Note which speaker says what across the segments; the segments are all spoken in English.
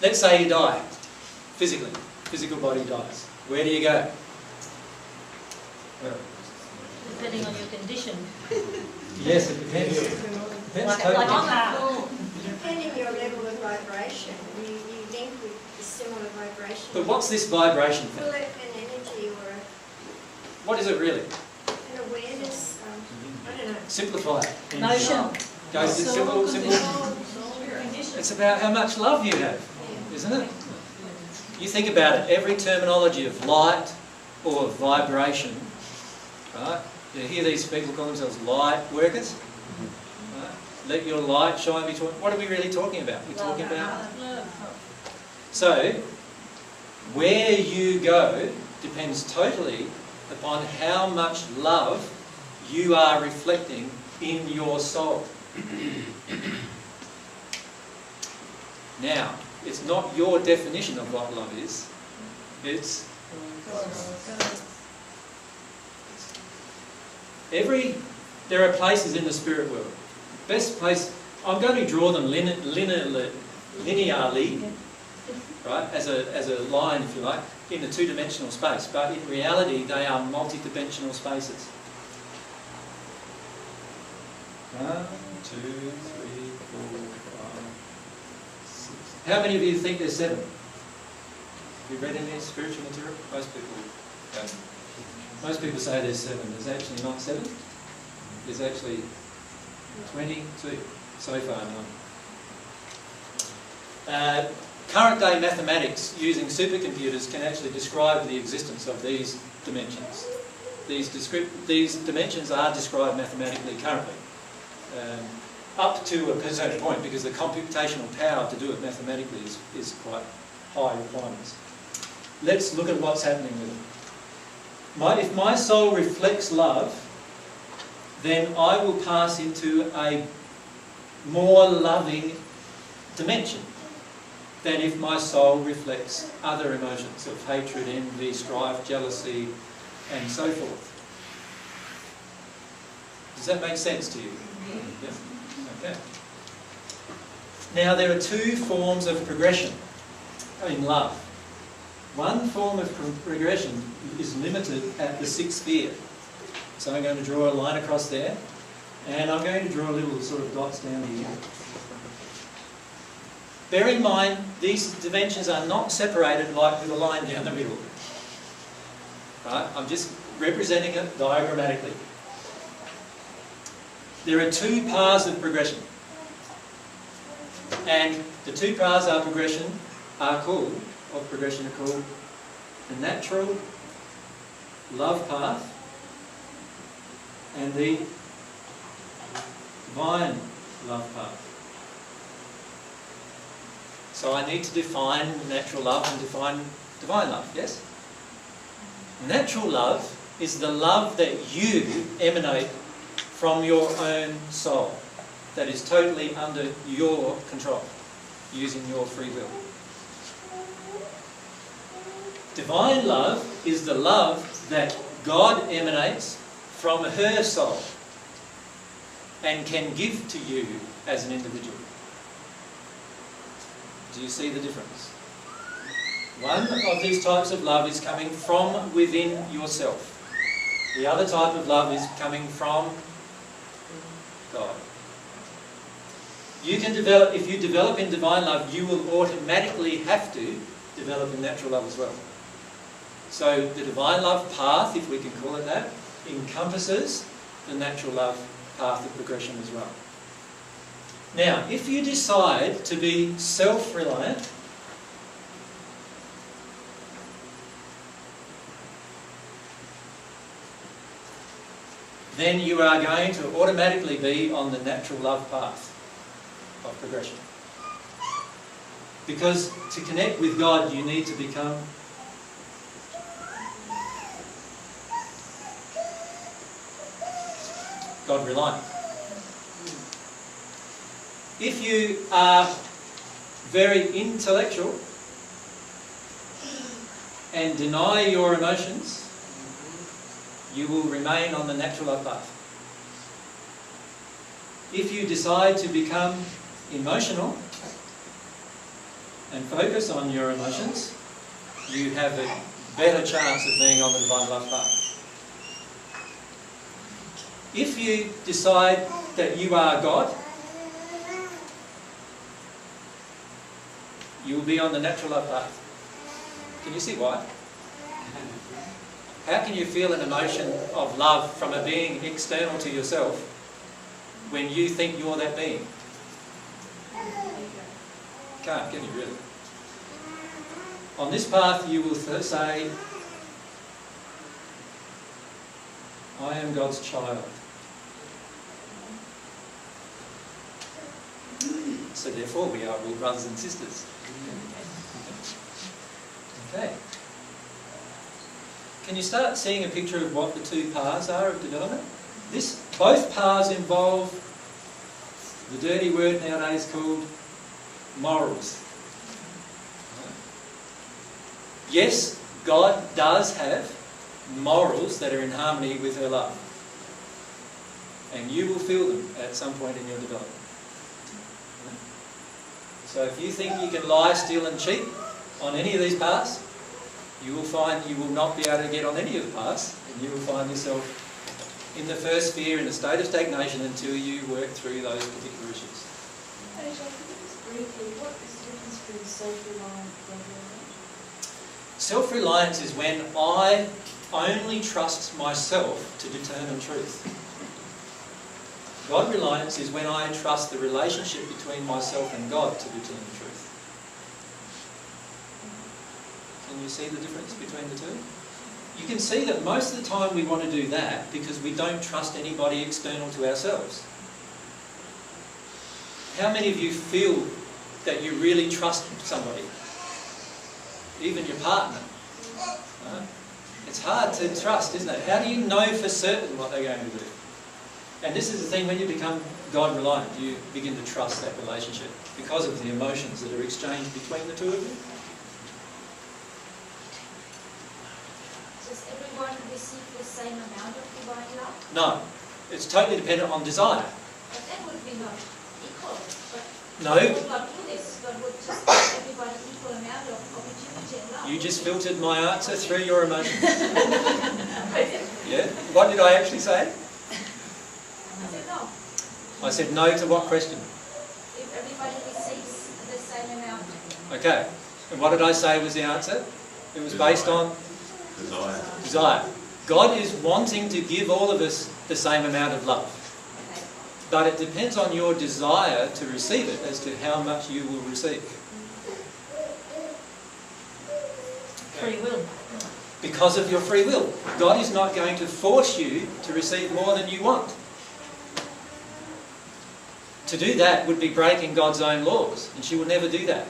Speaker 1: Let's say you die, physically. Physical body dies. Where do you go?
Speaker 2: Depending on your condition.
Speaker 1: Yes, it depends. Depends totally.
Speaker 3: Depending on your level of vibration, you link with a similar vibration.
Speaker 1: But what's this vibration thing?
Speaker 3: Well, an energy or
Speaker 1: What is it really?
Speaker 3: an awareness, I don't know.
Speaker 1: Simplify it.
Speaker 2: Motion.
Speaker 1: Goes to simple. It's about how much love you have, isn't it? You think about it, every terminology of light or vibration, right? You hear these people call themselves light workers. Right? Let your light shine between. What are we really talking about? We're talking about. So, where you go depends totally upon how much love you are reflecting in your soul. Now, it's not your definition of what love is. It's there are places in the spirit world. Best place, I'm going to draw them linearly, right, as a line, if you like, in the two-dimensional space. But in reality, they are multi-dimensional spaces. 1, 2, 3, 4, 5, 6. How many of you think there's 7? Have you read any spiritual material? Most people don't. Most people say there's 7. There's actually not 7. There's actually 22 so far now. Current day mathematics using supercomputers can actually describe the existence of these dimensions. These dimensions are described mathematically currently. Up to a certain point, because the computational power to do it mathematically is quite high requirements. Let's look at what's happening with it. If my soul reflects love, then I will pass into a more loving dimension than if my soul reflects other emotions of hatred, envy, strife, jealousy, and so forth. Does that make sense to you? Yeah. Okay. Now there are 2 forms of progression in love. One form of progression is limited at the 6th sphere. So I'm going to draw a line across there, and I'm going to draw little sort of dots down here. Bear in mind, these dimensions are not separated like with a line down the middle. Right? I'm just representing it diagrammatically. There are 2 paths of progression. And the 2 paths of progression are called the natural love path and the divine love path. So I need to define natural love and define divine love, yes? Natural love is the love that you emanate from your own soul, that is totally under your control, using your free will. Divine love is the love that God emanates from her soul and can give to you as an individual. Do you see the difference? One of these types of love is coming from within yourself. The other type of love is coming from God. You can develop, if you develop in divine love, you will automatically have to develop in natural love as well. So the divine love path, if we can call it that, encompasses the natural love path of progression as well. Now, if you decide to be self-reliant, then you are going to automatically be on the natural love path of progression. Because to connect with God, you need to become God-reliant. If you are very intellectual and deny your emotions, you will remain on the natural love path. If you decide to become emotional and focus on your emotions, you have a better chance of being on the divine love path. If you decide that you are God, you will be on the natural love path. Can you see why? How can you feel an emotion of love from a being external to yourself when you think you're that being? Can't, can you really? On this path you will say, I am God's child. So therefore we are all brothers and sisters. Okay. Can you start seeing a picture of what the two paths are of development? Both paths involve the dirty word nowadays called morals. Yes, God does have morals that are in harmony with her love. And you will feel them at some point in your development. So if you think you can lie, steal and cheat on any of these paths, you will find you will not be able to get on any of the paths, and you will find yourself in the first sphere in a state of stagnation until you work through those particular issues.
Speaker 4: Briefly, what is the difference between self-reliant and God-reliant?
Speaker 1: Self-reliance is when I only trust myself to determine truth. God-reliance is when I trust the relationship between myself and God to determine truth. Can you see the difference between the two? You can see that most of the time we want to do that because we don't trust anybody external to ourselves. How many of you feel that you really trust somebody? Even your partner. It's hard to trust, isn't it? How do you know for certain what they're going to do? And this is the thing, when you become God-reliant, you begin to trust that relationship because of the emotions that are exchanged between the two of you.
Speaker 5: Does everyone receive the same amount of divine love?
Speaker 1: No. It's totally dependent on desire.
Speaker 5: But that would be not equal. But
Speaker 1: No.
Speaker 5: God would not do this. God would just give everybody equal amount of opportunity and love.
Speaker 1: You just filtered my answer through your emotions. Yeah? What did I actually say?
Speaker 5: I said no.
Speaker 1: I said no to what question?
Speaker 5: If everybody receives the same amount.
Speaker 1: Okay. And what did I say was the answer? It was based on desire. God is wanting to give all of us the same amount of love.
Speaker 5: Okay.
Speaker 1: But it depends on your desire to receive it as to how much you will receive.
Speaker 2: Free will.
Speaker 1: Because of your free will. God is not going to force you to receive more than you want. To do that would be breaking God's own laws, and she will never do that.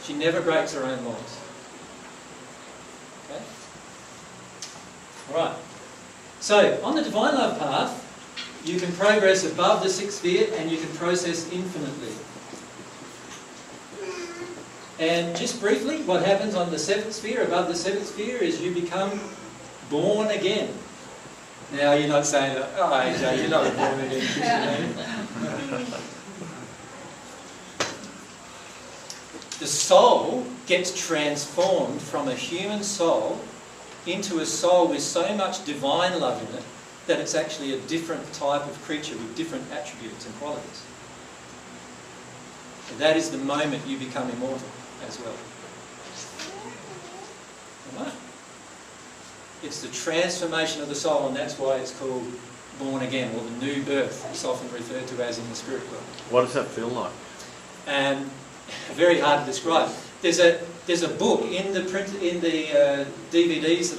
Speaker 1: She never breaks her own laws. Okay? Alright. So, on the divine love path, you can progress above the sixth sphere and you can process infinitely. And just briefly, what happens on the seventh sphere, above the seventh sphere, is you become born again. Now, you're not saying that, oh, AJ, you're not a born again Christian. The soul gets transformed from a human soul into a soul with so much divine love in it that it's actually a different type of creature with different attributes and qualities. And that is the moment you become immortal as well. Alright? It's the transformation of the soul, and that's why it's called born again, or the new birth. It's often referred to as in the spirit world.
Speaker 6: What does that feel like?
Speaker 1: And very hard to describe. There's a book in the DVDs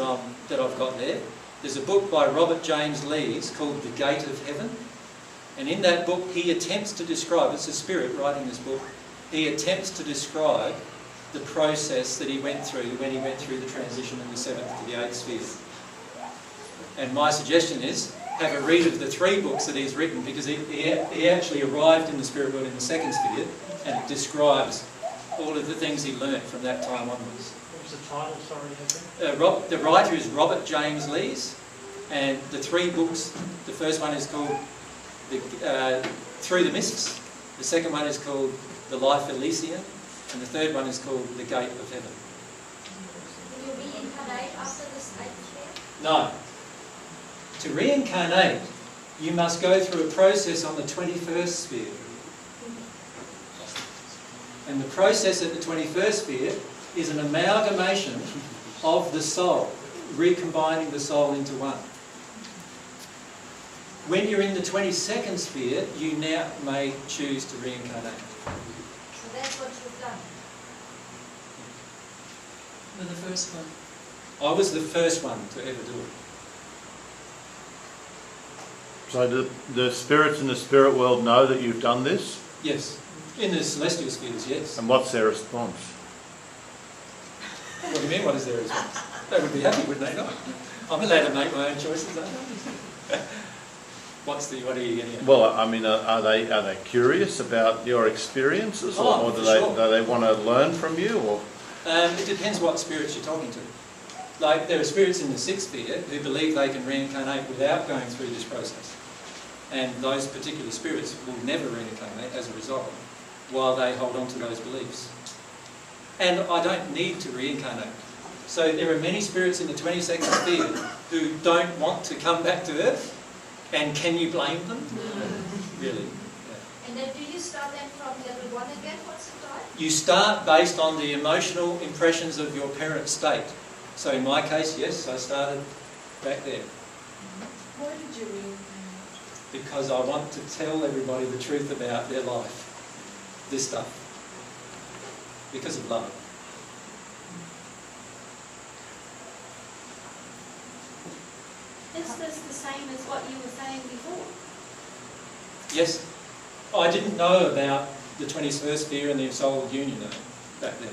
Speaker 1: that I've got there. There's a book by Robert James Lees called The Gate of Heaven, and in that book he attempts to describe, it's a spirit writing this book, he attempts to describe the process that he went through when he went through the transition of the seventh to the eighth sphere. And my suggestion is, have a read of the 3 books that he's written, because he actually arrived in the spirit world in the second sphere, and it describes all of the things he learnt from that time onwards.
Speaker 7: What was the title, sorry?
Speaker 1: The writer is Robert James Lees, and the 3 books, the first one is called Through the Mists, the second one is called The Life Elysian, And the third one is called the gate of heaven.
Speaker 5: Will you reincarnate after this 8th sphere?
Speaker 1: No. To reincarnate, you must go through a process on the 21st sphere. And the process at the 21st sphere is an amalgamation of the soul, recombining the soul into one. When you're in the 22nd sphere, you now may choose to reincarnate.
Speaker 5: So that's what you've done.
Speaker 2: With the first one.
Speaker 1: I was the first one to ever do it.
Speaker 6: So do the spirits in the spirit world know that you've done this?
Speaker 1: Yes. In the celestial spheres, yes.
Speaker 6: And what's their response?
Speaker 1: What do you mean, what is their response? They would be happy, wouldn't they not? I'm allowed to make my own choices, aren't I? What are you getting at?
Speaker 6: Well, I mean, are they curious about your experiences, or do they want to learn from you, or?
Speaker 1: It depends what spirits you're talking to. Like, there are spirits in the 6th sphere who believe they can reincarnate without going through this process. And those particular spirits will never reincarnate as a result, while they hold on to those beliefs. And I don't need to reincarnate. So there are many spirits in the 22nd sphere who don't want to come back to Earth, and can you blame them? Really? Yeah.
Speaker 5: And then do you start then from level 1 again? What's the time?
Speaker 1: You start based on the emotional impressions of your parent state. So in my case, yes, I started back there.
Speaker 4: Why did you reincarnate?
Speaker 1: Because I want to tell everybody the truth about their life. This stuff. Because of love.
Speaker 5: Is this the same as what you were saying before?
Speaker 1: Yes. I didn't know about the 21st sphere and the soul union though, back then.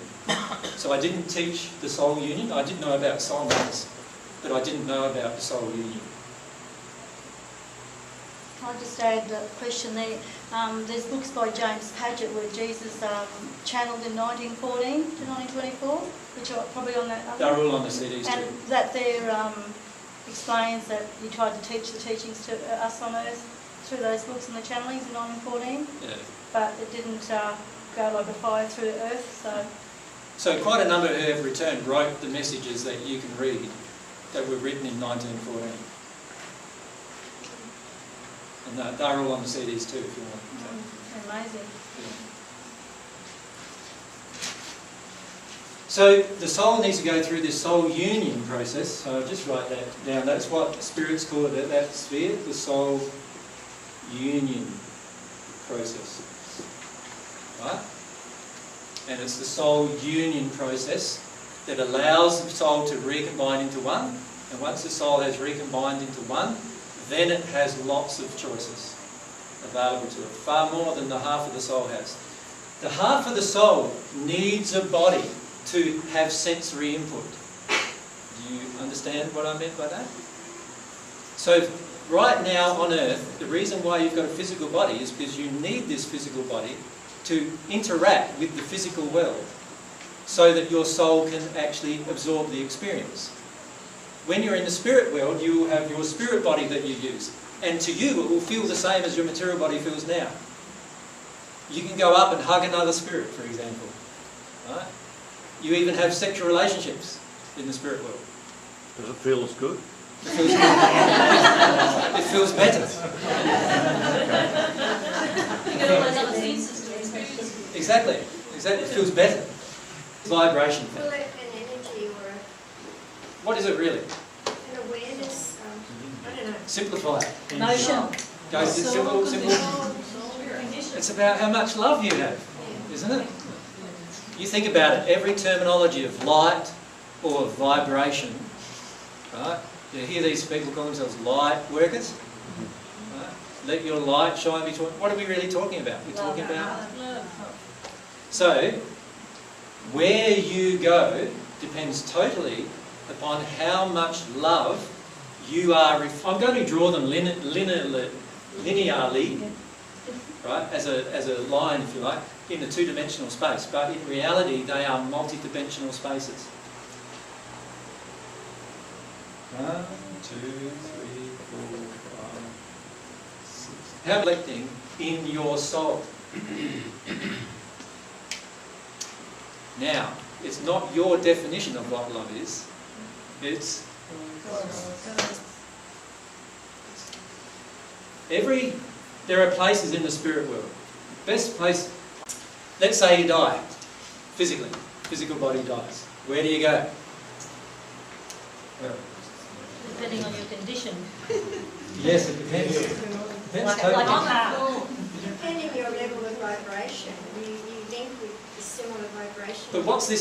Speaker 1: So I didn't teach the soul union. I did know about soulmates, but I didn't know about the soul union.
Speaker 2: I'll just add a question there. There's books by James Paget where Jesus channeled in 1914 to 1924, which are probably on that.
Speaker 1: They're all on the CDs
Speaker 2: and
Speaker 1: too.
Speaker 2: that there explains that he tried to teach the teachings to us on earth through those books and the channelings in 1914,
Speaker 1: Yeah.
Speaker 2: but it didn't go like a fire through earth.
Speaker 1: So quite a number who have returned wrote the messages that you can read that were written in 1914. And they're all on the CDs too, if you want.
Speaker 2: Amazing.
Speaker 1: Yeah. So the soul needs to go through this soul union process. So I'll just write that down. That's what the spirits call it at that sphere, the soul union process. Right? And it's the soul union process that allows the soul to recombine into one. And once the soul has recombined into one, then it has lots of choices available to it, far more than the half of the soul has. The half of the soul needs a body to have sensory input. Do you understand what I meant by that? So right now on Earth, the reason why you've got a physical body is because you need this physical body to interact with the physical world so that your soul can actually absorb the experience. When you're in the spirit world, you will have your spirit body that you use. And to you, it will feel the same as your material body feels now. You can go up and hug another spirit, for example. Right? You even have sexual relationships in the spirit world.
Speaker 6: Does it feel as good?
Speaker 1: It feels good. It feels better.
Speaker 2: You get all those other senses to experience.
Speaker 1: Exactly. Exactly. It feels better. Vibration.
Speaker 3: Feel it an energy or
Speaker 1: What is it really?
Speaker 3: an awareness, I don't know.
Speaker 1: Simplify it.
Speaker 2: Motion.
Speaker 1: Go simple, simple. It's about how much love you have, isn't it? You think about it, every terminology of light or vibration, right? You hear these people call themselves light workers. Right? Let your light shine between. What are we really talking about? We're talking about. So, where you go depends totally upon how much love you are. I'm going to draw them linearly, right, as a line, if you like, in a two-dimensional space. But in reality, they are multi-dimensional spaces. 1, 2, 3, 4, 5, 6. How reflecting in your soul. Now, it's not your definition of what love is. It's there are places in the spirit world. Best place, let's say you die, physically, physical body dies. Where do you go?
Speaker 2: Depending on your condition.
Speaker 1: Yes, it depends. Depends
Speaker 2: Like
Speaker 1: totally.
Speaker 2: a car.
Speaker 3: Depending on your level of vibration, you link with a similar vibration.
Speaker 1: But what's this